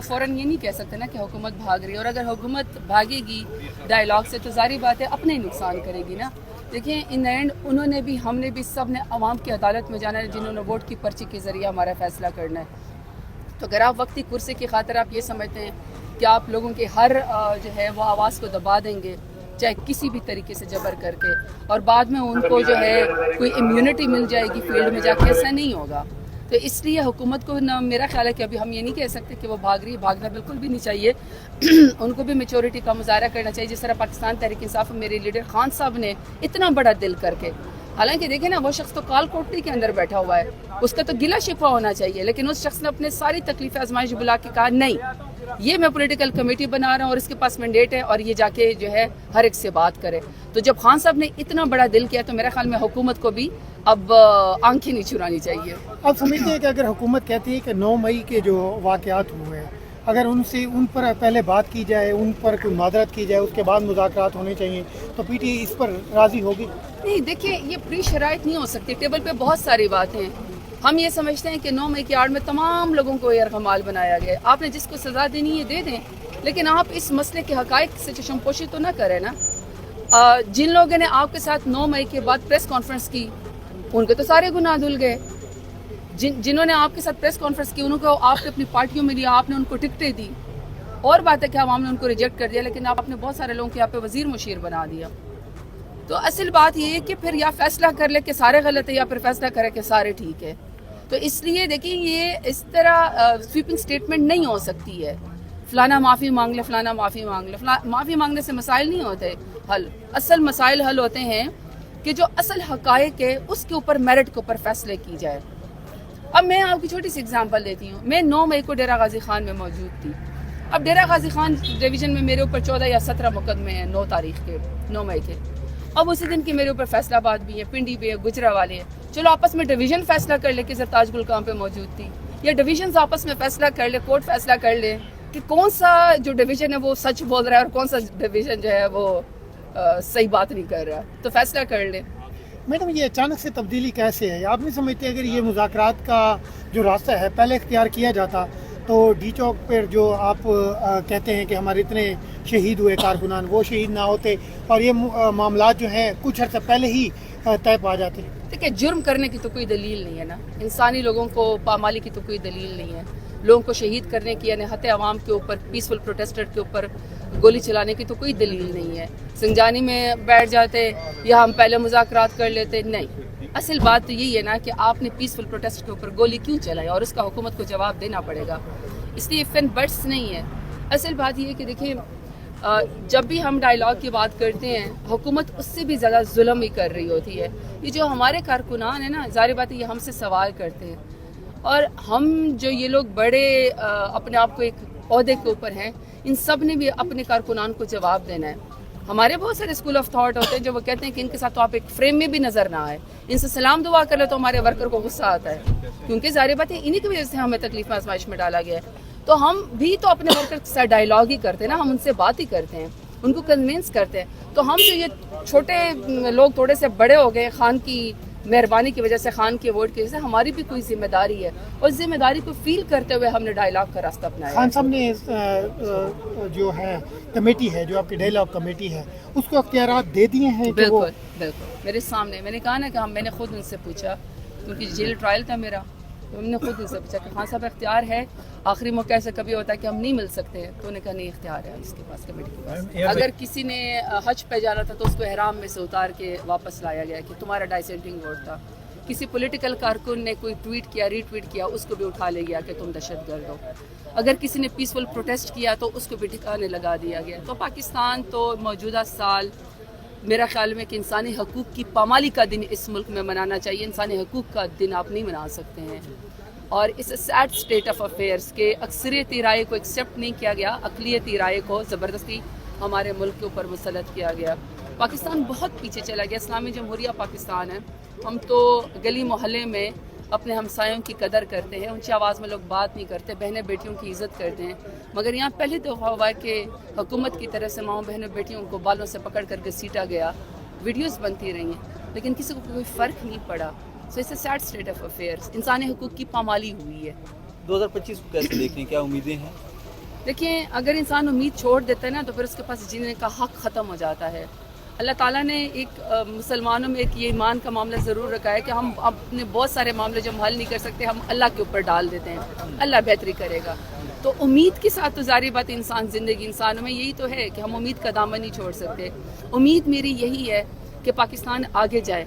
फ़ौरन ये नहीं कह सकते ना कि हुकूमत भाग रही है, और अगर हुकूमत भागेगी डायलॉग से तो ज़ाहिर बात है अपने ही नुकसान करेगी ना। देखिए इन एंड उन्होंने भी, हमने भी, सब ने अवाम की अदालत में जाना है जिन्होंने वोट की पर्ची के ज़रिए हमारा फ़ैसला करना है। तो अगर आप वक्ती कुर्सी की खातिर आप ये समझते हैं कि आप लोगों के हर जो है वो आवाज़ को दबा देंगे चाहे किसी भी तरीके से जबर करके, और बाद में उनको जो है कोई इम्यूनिटी मिल जाएगी फील्ड में जाके, ऐसा नहीं होगा। तो इसलिए हुकूमत को ना, मेरा ख्याल है कि अभी हम ये नहीं कह सकते कि वो भाग रही है, भागना बिल्कुल भी नहीं चाहिए। उनको भी मैच्योरिटी का मुजाहरा करना चाहिए, जिस तरह पाकिस्तान तहरीक इंसाफ मेरे लीडर खान साहब ने इतना बड़ा दिल करके, हालांकि देखें ना वो शख्स तो काल कोठरी के अंदर बैठा हुआ है, उसका तो गिला शिफा होना चाहिए, लेकिन उस शख्स ने अपने सारी तकलीफ आजमाइश बुला के कहा नहीं, ये मैं पॉलिटिकल कमेटी बना रहा हूँ और इसके पास मैंडेट है और ये जाके जो है हर एक से बात करे। तो जब खान साहब ने इतना बड़ा दिल किया तो मेरा ख्याल में हुकूमत को भी अब आंखें नहीं चुरानी चाहिए। आप समझते हैं कि अगर हुकूमत कहती है कि 9 मई के जो वाक़यात हुए हैं, अगर उन पर पहले बात की जाए, उन पर कोई मादरत की जाए, उसके बाद मुज़ाकरात होने चाहिए, तो पीटीआई इस पर राज़ी होगी? नहीं, देखिए ये प्री शराइत नहीं हो सकती, टेबल पे बहुत सारी बातें हैं। हम ये समझते हैं कि 9 मई की आड़ में तमाम लोगों को यरगमाल बनाया गया, आपने जिसको सज़ा देनी है दे दें, लेकिन आप इस मसले के हक़ाइक़ से चशमपोशी तो ना करें ना। जिन लोगों ने आपके साथ 9 मई के बाद प्रेस कॉन्फ्रेंस की उनके तो सारे गुनाह धुल गए। जिन्होंने आपके साथ प्रेस कॉन्फ्रेंस की उनको आपने अपनी पार्टियों में लिया, आपने उनको टिकटें दी, और बात है कि आवाम ने उनको रिजेक्ट कर दिया, लेकिन आपने बहुत सारे लोगों के यहाँ पे वजीर मुशीर बना दिया। तो असल बात ये है कि फिर या फैसला कर ले कि सारे गलत है या फिर फैसला करे कि सारे ठीक है। तो इसलिए देखिए ये इस तरह स्वीपिंग स्टेटमेंट नहीं हो सकती है, फलाना माफ़ी मांग ले, फलाना माफ़ी मांग ले। माफ़ी मांगने से मसाइल नहीं होते हल, असल मसाइल हल होते हैं कि जो असल हक़ाइक़ है उसके ऊपर, मेरिट के ऊपर फैसले की जाए। अब मैं आपकी छोटी सी एग्जांपल देती हूँ। मैं 9 मई को डेरा गाजी खान में मौजूद थी। अब डेरा गाजी खान डिवीज़न में मेरे ऊपर 14 या 17 मुकदमे हैं 9 मई के। अब उसी दिन के मेरे ऊपर फैसलाबाद भी है, पिंडी भी है, गुजरावाले है। चलो आपस में डिवीज़न फैसला कर ले कि सरताज गुलकाम पे मौजूद थी, या डिवीज़न आपस में फैसला कर ले, कोर्ट फैसला कर ले कि कौन सा जो डिवीज़न है वो सच बोल रहा है और कौन सा डिवीज़न जो है वो सही बात नहीं कर रहा, तो फैसला कर ले। मैडम ये अचानक से तब्दीली कैसे है? आप नहीं समझते अगर ये मुज़ाकरात का जो रास्ता है पहले इख्तियार किया जाता तो डी चौक पर जो आप कहते हैं कि हमारे इतने शहीद हुए कारकुनान, वो शहीद ना होते और ये मामला जो हैं कुछ अर्सा पहले ही तय पा जाते? देखिए जुर्म करने की तो कोई दलील नहीं है ना, इंसानी लोगों को पामाली की तो कोई दलील नहीं है, लोगों को शहीद करने की, यानी हत्या अवाम के ऊपर, पीसफुल प्रोटेस्टर के ऊपर गोली चलाने की तो कोई दलील नहीं है। संजानी में बैठ जाते या हम पहले मुज़ाकरात कर लेते, नहीं। असल बात तो यही है ना कि आपने पीसफुल प्रोटेस्ट के ऊपर गोली क्यों चलाई और उसका हुकूमत को जवाब देना पड़ेगा, इसलिए फिन बर्ड्स नहीं है। असल बात ये है कि देखिए जब भी हम डायलॉग की बात करते हैं हुकूमत उससे भी ज़्यादा जुल्म ही कर रही होती है। ये जो हमारे कारकुनान है ना, ज़ाहिर बात है ये हमसे सवाल करते हैं, और हम जो ये लोग बड़े अपने आप को एक ओहदे के ऊपर हैं, इन सब ने भी अपने कारकुनान को जवाब देना है। हमारे बहुत सारे स्कूल ऑफ थॉट होते हैं जो वो कहते हैं कि इनके साथ तो आप एक फ्रेम में भी नजर ना आए, इनसे सलाम दुआ कर ले तो हमारे वर्कर को गुस्सा आता है, क्योंकि ज़ाहिर बात है इन्हीं की वजह से हमें तकलीफ में आजमाइश में डाला गया है। तो हम भी तो अपने वर्कर के साथ डायलॉग ही करते हैं ना, हम उनसे बात ही करते हैं, उनको कन्विंस करते हैं। तो हम जो ये छोटे लोग थोड़े से बड़े हो गए खान की मेहरबानी की वजह से, खान के वोट की वजह से, हमारी भी कोई जिम्मेदारी है और जिम्मेदारी को फील करते हुए हमने डायलॉग का रास्ता अपनाया। खान साहब ने जो है कमेटी है, जो आपकी डायलॉग कमेटी है, उसको अख्तियारात दे दिए हैं? बिल्कुल बिल्कुल मेरे सामने, मैंने कहा ना कि मैंने खुद उनसे पूछा, क्योंकि जेल ट्रायल था मेरा, तो हमने खुद उनसे पूछा कि खान साहब इख्तियार है, आखिरी मौके ऐसे कभी होता है कि हम नहीं मिल सकते हैं, तो उन्होंने कहा नहीं इख्तियार है इसके पास, कमेटी के पास। अगर किसी ने हज पे जाना था तो उसको एहराम में से उतार के वापस लाया गया कि तुम्हारा डाइसेंटिंग वोट था। किसी पॉलिटिकल कारकुन ने कोई ट्वीट किया, रीट्वीट किया, उसको भी उठा ले गया कि तुम दहशतगर्द हो। अगर किसी ने पीसफुल प्रोटेस्ट किया तो उसको भी ठिकाने लगा दिया गया। तो पाकिस्तान तो मौजूदा साल मेरा ख्याल में कि इंसानी हकूक़ की पामाली का दिन इस मुल्क में मनाना चाहिए, इंसानी हकूक़ का दिन आप नहीं मना सकते हैं। और इस सैड स्टेट ऑफ अफेयर्स के अक्सरियती राय को एक्सेप्ट नहीं किया गया, अक़लियती राय को ज़बरदस्ती हमारे मुल्क के ऊपर मुसल्लत किया गया। पाकिस्तान बहुत पीछे चला गया, इस्लामी जमहूरिया पाकिस्तान है। हम तो गली मोहल्ले में अपने हमसायों की कदर करते हैं, ऊंची आवाज़ में लोग बात नहीं करते, बहनें बेटियों की इज़्ज़त करते हैं, मगर यहाँ पहली दफ़ा हुआ है कि हुकूमत की तरफ से माओ बहनों बेटियों को बालों से पकड़ कर घसीटा गया, वीडियोज़ बनती रही हैं, लेकिन किसी को कोई फ़र्क नहीं पड़ा। So it's a sad state of affairs, इंसानी हकूक़ की पामाली हुई है। 2025 को कैसे देखने, क्या उम्मीदें हैं? دیکھیں اگر انسان امید چھوڑ دیتا ہے نا تو پھر اس کے پاس جینے کا حق ختم ہو جاتا ہے. اللہ تعالیٰ نے ایک مسلمانوں میں ایک یہ ایمان کا معاملہ ضرور رکھا ہے کہ ہم اپنے بہت سارے معاملے جو ہم حل نہیں کر سکتے ہم اللہ کے اوپر ڈال دیتے ہیں, اللہ بہتری کرے گا. تو امید کے ساتھ تو ظاہری بات انسان زندگی انسانوں میں یہی تو ہے کہ ہم امید کا دامن نہیں چھوڑ سکتے. امید میری یہی ہے کہ پاکستان آگے جائے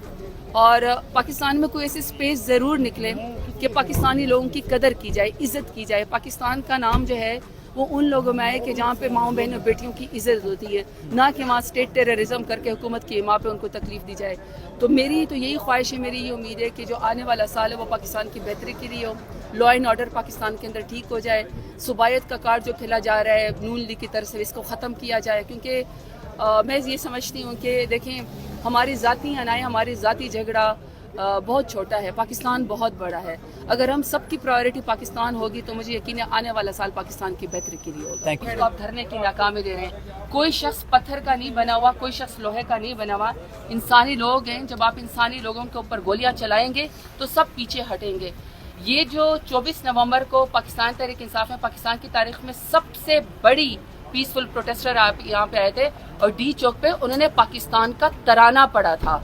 اور پاکستان میں کوئی ایسی اسپیس ضرور نکلے کہ پاکستانی لوگوں کی قدر کی جائے, عزت کی جائے. پاکستان کا نام جو ہے وہ ان لوگوں میں آئے کہ جہاں پہ ماؤں بہنوں بیٹیوں کی عزت ہوتی ہے, نہ کہ وہاں اسٹیٹ ٹیررزم کر کے حکومت کی ماں پہ ان کو تکلیف دی جائے. تو میری تو یہی خواہش ہے, میری یہ امید ہے کہ جو آنے والا سال ہے وہ پاکستان کی بہتری کے لیے ہو, لا اینڈ آرڈر پاکستان کے اندر ٹھیک ہو جائے, صوبائیت کا کارڈ جو کھیلا جا رہا ہے نون لیگ کی طرف سے اس کو ختم کیا جائے. کیونکہ میں یہ سمجھتی ہوں کہ دیکھیں ہماری ذاتی انائی, ہماری ذاتی جھگڑا بہت چھوٹا ہے, پاکستان بہت بڑا ہے. اگر ہم سب کی پرائیورٹی پاکستان ہوگی تو مجھے یقین ہے آنے والا سال پاکستان کی بہتری کے لیے ہوگا. تو آپ دھرنے کی ناکامی دے رہے ہیں. کوئی شخص پتھر کا نہیں بنا ہوا, کوئی شخص لوہے کا نہیں بنا ہوا, انسانی لوگ ہیں. جب آپ انسانی لوگوں کے اوپر گولیاں چلائیں گے تو سب پیچھے ہٹیں گے. یہ جو 24 نومبر کو پاکستان تحریک انصاف میں پاکستان کی تاریخ میں سب سے بڑی پیسفل پروٹیسٹر آپ یہاں پہ آئے تھے اور ڈی چوک پہ انہوں نے پاکستان کا ترانہ پڑھا تھا.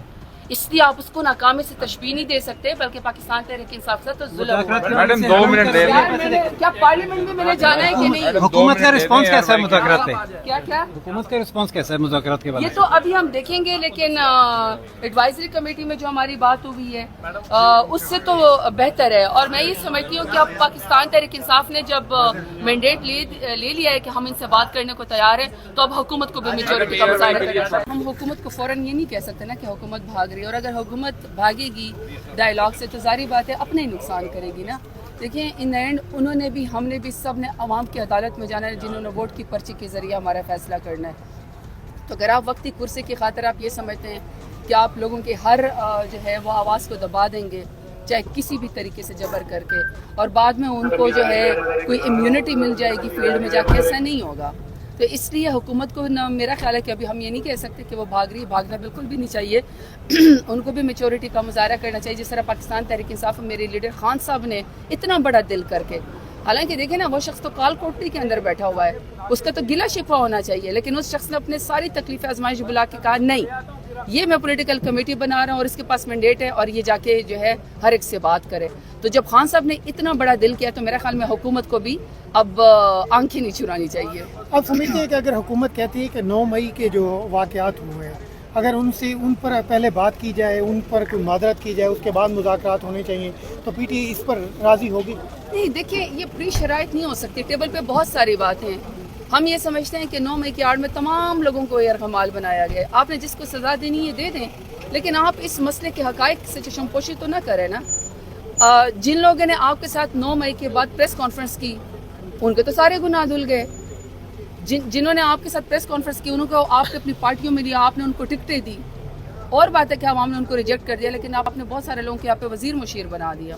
اس لیے آپ اس کو ناکامی سے تشبیہ نہیں دے سکتے, بلکہ پاکستان تحریک انصاف سے تو ظلم ہوا ہے. میڈم 2 منٹ دے دیں. کیا پارلیمنٹ میں میں نے جانا ہے کہ نہیں؟ حکومت کا رسپانس کیسا ہے مذاکرات پہ؟ کیا حکومت کا رسپانس کیسا ہے مذاکرات کے بارے یہ تو ابھی ہم دیکھیں گے, لیکن ایڈوائزری کمیٹی میں جو ہماری بات ہوئی ہے اس سے تو بہتر ہے. اور میں یہ سمجھتی ہوں کہ اب پاکستان تحریک انصاف نے جب مینڈیٹ لے لیا ہے کہ ہم ان سے بات کرنے کو تیار ہیں, تو اب حکومت کو بھی میجورٹی کا مظاہرہ کرنا پڑے. ہم حکومت کو فوراً یہ نہیں کہہ سکتے نا کہ حکومت بھاگ رہی ہے, اور اگر حکومت بھاگے گی ڈائلاگ سے تو ظاہری بات ہے اپنے ہی نقصان کرے گی نا. دیکھیں ان اینڈ انہوں نے بھی, ہم نے بھی, سب نے عوام کی عدالت میں جانا ہے جنہوں نے ووٹ کی پرچی کے ذریعے ہمارا فیصلہ کرنا ہے. تو اگر آپ وقتی کرسی کی خاطر آپ یہ سمجھتے ہیں کہ آپ لوگوں کے ہر جو ہے وہ آواز کو دبا دیں گے چاہے کسی بھی طریقے سے جبر کر کے, اور بعد میں ان کو جو ہے کوئی امیونٹی مل جائے گی فیلڈ میں جا کے, ایسا نہیں ہوگا. تو اس لیے حکومت کو میرا خیال ہے کہ ابھی ہم یہ نہیں کہہ سکتے کہ وہ بھاگ رہی ہے, بھاگنا بالکل بھی نہیں چاہیے. ان کو بھی میچورٹی کا مظاہرہ کرنا چاہیے, جس طرح پاکستان تحریک انصاف میرے لیڈر خان صاحب نے اتنا بڑا دل کر کے. حالانکہ دیکھیں نا وہ شخص تو کال کوٹری کے اندر بیٹھا ہوا ہے, اس کا تو گلا شکوہ ہونا چاہیے, لیکن اس شخص نے اپنے ساری تکلیف آزمائش بلا کے کہا نہیں یہ میں پولیٹیکل کمیٹی بنا رہا ہوں اور اس کے پاس مینڈیٹ ہے اور یہ جا کے جو ہے ہر ایک سے بات کرے. تو جب خان صاحب نے اتنا بڑا دل کیا تو میرا خیال میں حکومت کو بھی اب آنکھیں نہیں چرانی چاہیے. آپ سمجھتے ہیں کہ اگر حکومت کہتی ہے کہ 9 مئی کے جو واقعات ہوئے ہیں اگر ان پر پہلے بات کی جائے, ان پر کوئی معذرت کی جائے, اس کے بعد مذاکرات ہونے چاہیے, تو پی ٹی آئی اس پر راضی ہوگی؟ نہیں, دیکھیں یہ پری شرائط نہیں ہو سکتی. ٹیبل پہ بہت ساری باتیں ہیں. ہم یہ سمجھتے ہیں کہ 9 مئی کی آڑ میں تمام لوگوں کو یرغمال بنایا گیا. آپ نے جس کو سزا دینی ہے دے دیں, لیکن آپ اس مسئلے کے حقائق سے چشم پوشی تو نہ کریں نا. جن لوگوں نے آپ کے ساتھ 9 مئی کے بعد پریس کانفرنس کی ان کے تو سارے گناہ دھل گئے. جنہوں نے آپ کے ساتھ پریس کانفرنس کی انہوں کو آپ نے اپنی پارٹیوں میں لیا, آپ نے ان کو ٹکٹیں دی. اور بات ہے کہ عوام نے ان کو ریجیکٹ کر دیا, لیکن آپ نے بہت سارے لوگوں کے یہاں پہ وزیر مشیر بنا دیا.